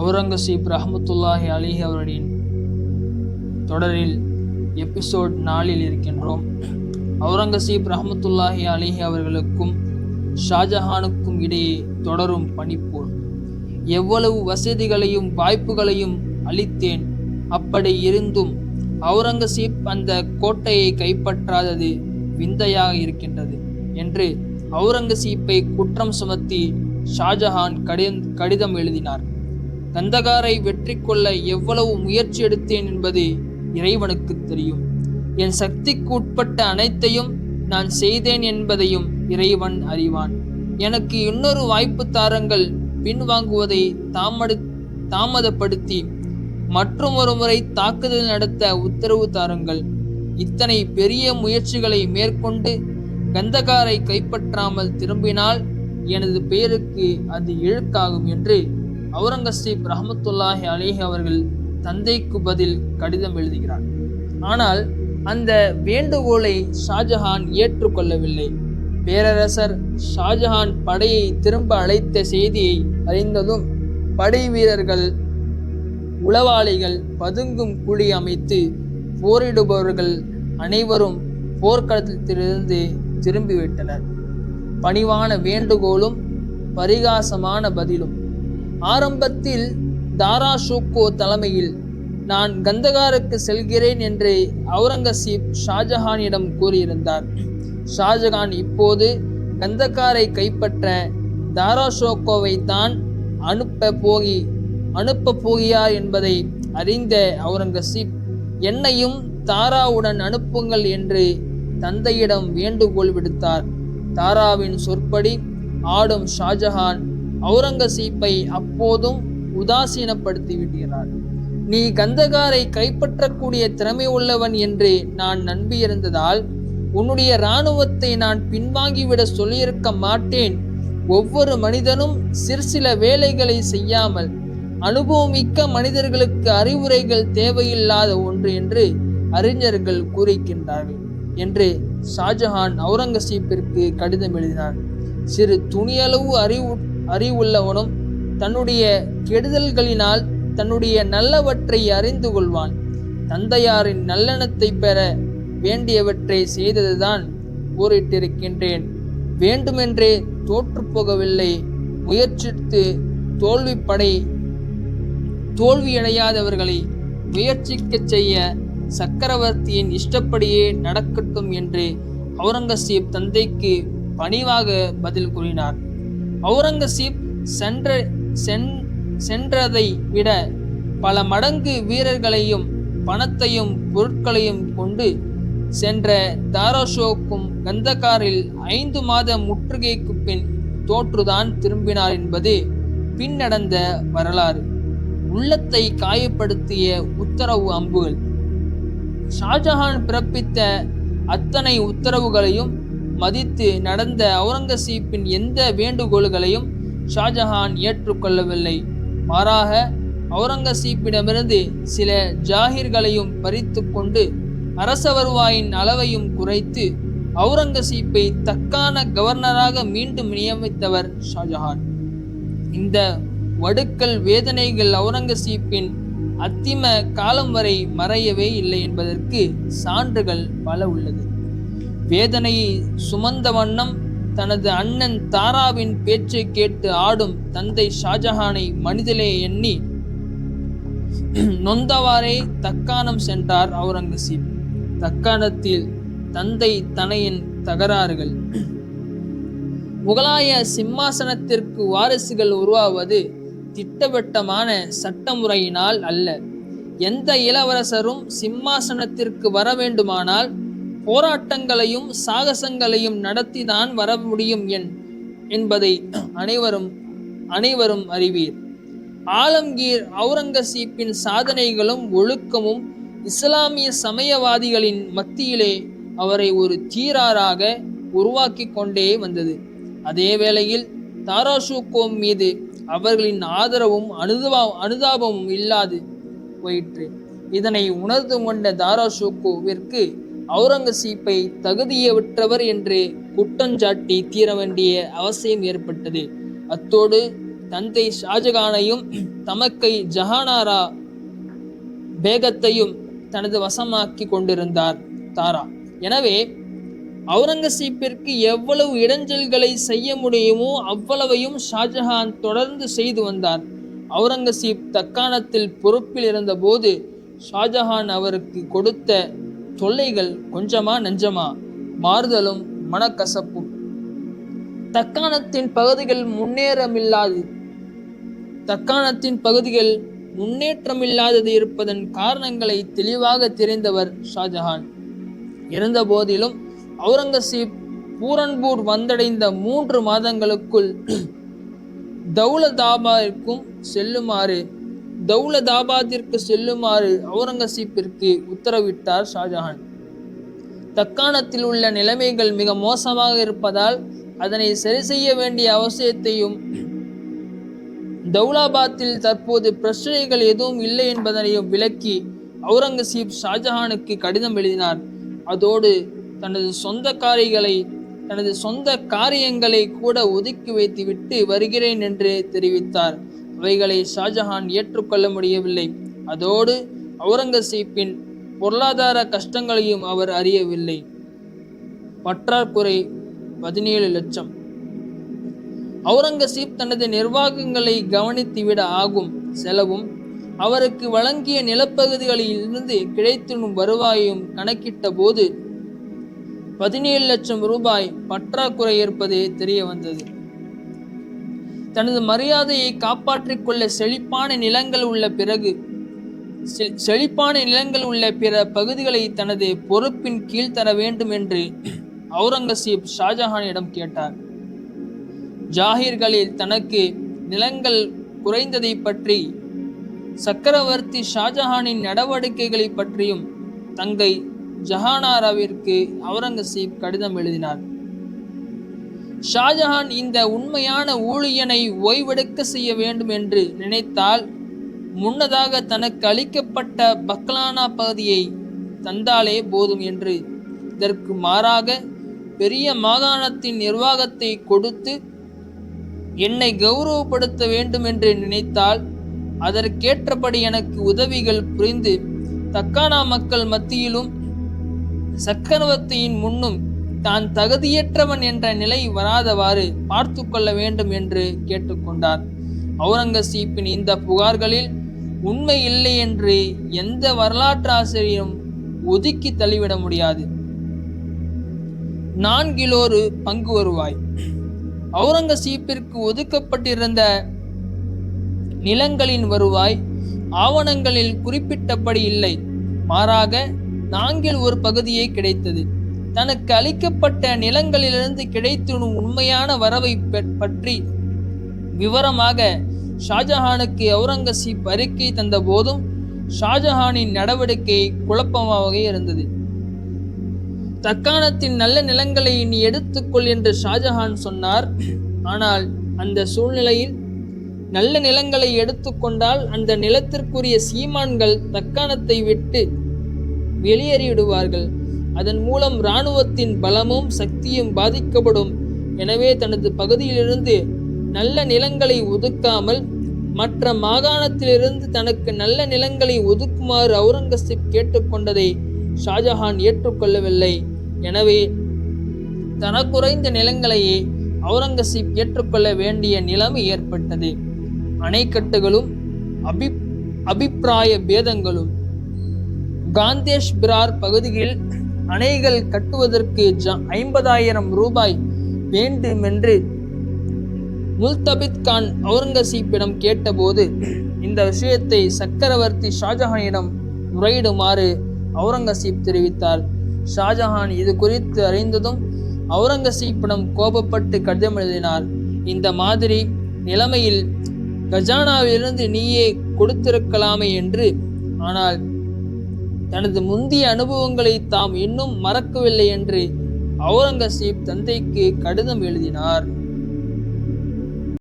அவுரங்கசீப் ரஹ்மத்துல்லாஹி அலைஹி அவர்களின் தொடரில் எபிசோட் 4 இருக்கின்றோம். அவுரங்கசீப் ரஹ்மத்துல்லாஹி அலைஹி அவர்களுக்கும் ஷாஜஹானுக்கும் இடையே தொடரும் பனிப்போர். எவ்வளவு வசதிகளையும் வாய்ப்புகளையும் அளித்தேன், அப்படி இருந்தும் அவுரங்கசீப் அந்த கோட்டையை கைப்பற்றாதது விந்தையாக இருக்கின்றது என்று அவுரங்கசீப்பை குற்றம் சுமத்தி ஷாஜஹான் கடிதம் எழுதினார். கந்தகாரை வெற்றி கொள்ள எவ்வளவு முயற்சி எடுத்தேன் என்பது இறைவனுக்கு தெரியும். என் சக்திக்கு உட்பட்ட அனைத்தையும் நான் செய்தேன் என்பதையும் இறைவன் அறிவான். எனக்கு இன்னொரு வாய்ப்பு தாருங்கள், பின்வாங்குவதை தாமதப்படுத்தி மற்றும் ஒரு முறை தாக்குதல் நடத்த உத்தரவு தாருங்கள். இத்தனை பெரிய முயற்சிகளை மேற்கொண்டு கந்தகாரை கைப்பற்றாமல் திரும்பினால் எனது பெயருக்கு அது இழுக்காகும் என்று அவுரங்கசீப் ரஹ்மத்துல்லாஹி அலைஹி அவர்கள் தந்தைக்கு பதில் கடிதம் எழுதுகிறார். ஆனால் அந்த வேண்டுகோளை ஷாஜஹான் ஏற்றுக்கொள்ளவில்லை. பேரரசர் ஷாஜஹான் படையை திரும்ப அழைத்த செய்தியை அறிந்ததும் படை வீரர்கள், உளவாளிகள் பதுங்கும் குழி அமைத்து போரிடுபவர்கள் அனைவரும் போர்க்களத்திலிருந்து திரும்பிவிட்டனர். பணிவான வேண்டுகோளும் பரிகாசமான பதிலும். ஆரம்பத்தில் தாரா ஷூக்கோ தலைமையில் நான் கந்தகாருக்கு செல்கிறேன் என்று அவுரங்கசீப் ஷாஜஹானிடம் கூறியிருந்தார். ஷாஜஹான் இப்போது கந்தகாரை கைப்பற்ற தாரா ஷோக்கோவை தான் அனுப்ப போகிறார் என்பதை அறிந்த அவுரங்கசீப் என்னையும் தாராவுடன் அனுப்புங்கள் என்று தந்தையிடம் வேண்டுகோள் விடுத்தார். தாராவின் சொற்படி ஆடும் ஷாஜஹான் அவுரங்கசீப்பை அப்போதும் உதாசீனப்படுத்தி விடுகிறார். நீ கந்தகாரை கைப்பற்றக்கூடிய திறமை உள்ளவன் என்று நான் நம்பியிருந்ததால் உன்னுடைய இராணுவத்தை நான் பின்வாங்கிவிட சொல்லியிருக்க மாட்டேன். ஒவ்வொரு மனிதனும் சிற்சில வேலைகளை செய்யாமல் அனுபவமிக்க மனிதர்களுக்கு அறிவுரைகள் தேவையில்லாத ஒன்று என்று அறிஞர்கள் கூறுகின்றார்கள் என்று ஷாஜஹான் அவுரங்கசீப்பிற்கு கடிதம் எழுதினார். சிறு துணியளவு அறிவுள்ளவனும் தன்னுடைய கெடுதல்களினால் தன்னுடைய நல்லவற்றை அறிந்து கொள்வான். தந்தையாரின் நல்லெண்ணத்தை பெற வேண்டியவற்றை செய்ததுதான் போரிட்டிருக்கின்றேன். வேண்டுமென்றே தோற்று போகவில்லை. முயற்சித்து தோல்வியடையாதவர்களை முயற்சிக்க செய்ய சக்கரவர்த்தியின் இஷ்டப்படியே நடக்கட்டும் என்று அவுரங்கசீப் தந்தைக்கு பணிவாக பதில் கூறினார். அவுரங்கசீப் சென்றதை விட பல மடங்கு வீரர்களையும் பணத்தையும் பொருட்களையும் கொண்டு சென்ற தாராஷோக்கும் கந்தகாரில் 5 மாத முற்றுகைக்கு பின் தோற்றுதான் திரும்பினார் என்பது பின் நடந்த வரலாறு. உள்ளத்தை காயப்படுத்திய உத்தரவு அம்புகள். ஷாஜஹான் பிறப்பித்த அத்தனை உத்தரவுகளையும் மதித்து நடந்த அவுரங்கசீப்பின் எந்த வேண்டுகோள்களையும் ஷாஜஹான் ஏற்றுக்கொள்ளவில்லை. மாறாக அவுரங்கசீப்பிடமிருந்து சில ஜாகிர்களையும் பறித்து கொண்டு அரச வருவாயின் அளவையும் குறைத்து அவுரங்கசீப்பை தக்கான கவர்னராக மீண்டும் நியமித்தவர் ஷாஜஹான். இந்த வடுக்கல் வேதனைகள் அவுரங்கசீப்பின் அத்திம காலம் வரை மறையவே இல்லை என்பதற்கு சான்றுகள் பல உள்ளது. வேதனையை சுமந்த வண்ணம் தனது அண்ணன் தாராவின் பேச்சை கேட்டு ஆடும் தந்தை ஷாஜஹானை மனிதலே எண்ணி நொந்தவாறே தக்காணம் சென்றார் அவுரங்கசீப். தக்காணத்தில் தந்தை தனையின் தகராறுகள். முகலாய சிம்மாசனத்திற்கு வாரிசுகள் உருவாவது திட்டவட்டமான சட்டமுறையினால் அல்ல. எந்த இளவரசரும் சிம்மாசனத்திற்கு வர வேண்டுமானால் போராட்டங்களையும் சாகசங்களையும் நடத்திதான் வர முடியும் என்பதை அனைவரும் அறிவீர். ஆலம்கீர் அவுரங்கசீப்பின் சாதனைகளும் ஒழுக்கமும் இஸ்லாமிய சமயவாதிகளின் மத்தியிலே அவரை ஒரு தீராராக உருவாக்கி கொண்டே வந்தது. அதே வேளையில் தாராஷூக்கோ மீது அவர்களின் ஆதரவும் அனுதாபமும் இல்லாது போயிற்று. இதனை உணர்ந்து கொண்ட தாராஷூக்கோவிற்கு அவுரங்கசீப்பை தகுதியற்றவர் என்று குற்றஞ்சாட்டி தீர வேண்டிய அவசியம் ஏற்பட்டது. அத்தோடு தந்தை ஷாஜகானையும் தமக்கை ஜஹானாரா பேகத்தையும் தனது வசமாக்கி கொண்டிருந்தார் தாரா. எனவே அவுரங்கசீப்பிற்கு எவ்வளவு இடைஞ்சல்களை செய்ய முடியுமோ அவ்வளவையும் ஷாஜஹான் தொடர்ந்து செய்து வந்தார். அவுரங்கசீப் தக்காணத்தில் பொறுப்பில் இருந்தபோது ஷாஜஹான் அவருக்கு கொடுத்த தொல்லைகள் கொஞ்சமா நஞ்சமா, மாறுதலும் மனக்கசப்பும். தக்காணத்தின் பகுதிகள் முன்னேற்றமில்லாதது இருப்பதன் காரணங்களை தெளிவாக தெரிந்தவர் ஷாஜஹான். இருந்த போதிலும் அவுரங்கசீப் பூரன்பூர் வந்தடைந்த 3 மாதங்களுக்குள் தௌலதாபாத்திற்கு செல்லுமாறு அவுரங்கசீப்பிற்கு உத்தரவிட்டார் ஷாஜஹான். தக்காணத்தில் உள்ள நிலைமைகள் மிக மோசமாக இருப்பதால் அதனை சரி செய்ய வேண்டிய அவசியத்தையும், தௌலாபாத்தில் தற்போது பிரச்சனைகள் எதுவும் இல்லை என்பதனையும் விளக்கி அவுரங்கசீப் ஷாஜஹானுக்கு கடிதம் எழுதினார். அதோடு தனது சொந்த காரியங்களை கூட ஒதுக்கி வைத்துவிட்டு வருகிறேன் என்று தெரிவித்தார். அவைகளை ஷாஜஹான் ஏற்றுக்கொள்ள முடியவில்லை. அதோடு அவுரங்கசீப்பின் பொருளாதார கஷ்டங்களையும் அவர் அறியவில்லை. பற்றாக்குறை 17 லட்சம். அவுரங்கசீப் தனது நிர்வாகங்களை கவனித்துவிட ஆகும் செலவும் அவருக்கு வழங்கிய நிலப்பகுதிகளில் இருந்து கிடைத்திடும் வருவாயும் கணக்கிட்ட போது 17 லட்சம் ரூபாய் பற்றாக்குறை இருப்பது தெரிய வந்தது. தனது மரியாதையை காப்பாற்றிக் கொள்ள செழிப்பான நிலங்கள் உள்ள பிற பகுதிகளை தனது பொறுப்பின் கீழ் தர வேண்டும் என்று அவுரங்கசீப் ஷாஜஹானிடம் கேட்டார். ஜாகிர்களில் தனக்கு நிலங்கள் குறைந்ததை பற்றி, சக்கரவர்த்தி ஷாஜஹானின் நடவடிக்கைகளை பற்றியும் தங்கை ஜஹானாராவிற்கு அவுரங்கசீப் கடிதம் எழுதினார். ஷாஜஹான் இந்த உண்மையான ஊழியனை ஓய்வெடுக்க செய்ய வேண்டும் என்று நினைத்தால் முன்னதாக தனக்கு அளிக்கப்பட்ட பக்லானா பகுதியை தந்தாலே போதும் என்று, இதற்கு மாறாக பெரிய மாகாணத்தின் நிர்வாகத்தை கொடுத்து என்னை கௌரவப்படுத்த வேண்டும் என்று நினைத்தால் அதற்கேற்றபடி எனக்கு உதவிகள் புரிந்து தக்கானா மக்கள் மத்தியிலும் சக்கரவர்த்தியின் முன்னும் தான் தகுதியற்றவன் என்ற நிலை வராதவாறு பார்த்து கொள்ள வேண்டும் என்று கேட்டுக்கொண்டார். அவுரங்கசீப்பின் இந்த புகார்களில் உண்மை இல்லை என்று எந்த வரலாற்று ஆசிரியரும் ஒதுக்கி தள்ளிவிட முடியாது. 4 பங்கு வருவாய். அவுரங்கசீப்பிற்கு ஒதுக்கப்பட்டிருந்த நிலங்களின் வருவாய் ஆவணங்களில் குறிப்பிட்டபடி இல்லை. மாறாக 4 பகுதியே கிடைத்தது. தனக்கு அளிக்கப்பட்ட நிலங்களிலிருந்து கிடைத்திடும் உண்மையான வரவை பற்றி விவரமாக ஷாஜஹானுக்கு அவுரங்கசீப் அறிக்கை தந்த போதும் ஷாஜஹானின் நடவடிக்கை குழப்பமாக இருந்தது. தக்காணத்தின் நல்ல நிலங்களை நீ எடுத்துக்கொள் என்று ஷாஜஹான் சொன்னார். ஆனால் அந்த சூழ்நிலையில் நல்ல நிலங்களை எடுத்துக்கொண்டால் அந்த நிலத்திற்குரிய சீமான்கள் தக்காணத்தை விட்டு வெளியேறிவிடுவார்கள். அதன் மூலம் இராணுவத்தின் பலமும் சக்தியும் பாதிக்கப்படும். எனவே தனது பகுதியிலிருந்து நல்ல நிலங்களை ஒதுக்காமல் மற்ற மாகாணத்திலிருந்து தனக்கு நல்ல நிலங்களை ஒதுக்குமாறு அவுரங்கசீப் கேட்டுக்கொண்டதை ஷாஜஹான் ஏற்றுக்கொள்ளவில்லை. எனவே தனக்குறைந்த நிலங்களையே அவுரங்கசீப் ஏற்றுக்கொள்ள வேண்டிய நிலைமை ஏற்பட்டது. அணைக்கட்டுகளும் அபிப்பிராய பேதங்களும். காந்தேஷ் பிரார் பகுதியில் அணைகள் கட்டுவதற்கு 50,000 ரூபாய் வேண்டுமென்று முல்தபித் கான் அவுரங்கசீப்பிடம் கேட்டபோது இந்த விஷயத்தை சக்கரவர்த்தி ஷாஜஹானிடம் முறையிடுமாறு அவுரங்கசீப் தெரிவித்தார். ஷாஜஹான் இது குறித்து அறிந்ததும் அவுரங்கசீப்பிடம் கோபப்பட்டு கடிதம் எழுதினார். இந்த மாதிரி நிலைமையில் கஜானாவிலிருந்து நீயே கொடுத்திருக்கலாமே என்று. ஆனால் தனது முந்தைய அனுபவங்களை தாம் இன்னும் மறக்கவில்லை என்று அவுரங்கசீப் தந்தைக்கு கடிதம் எழுதினார்.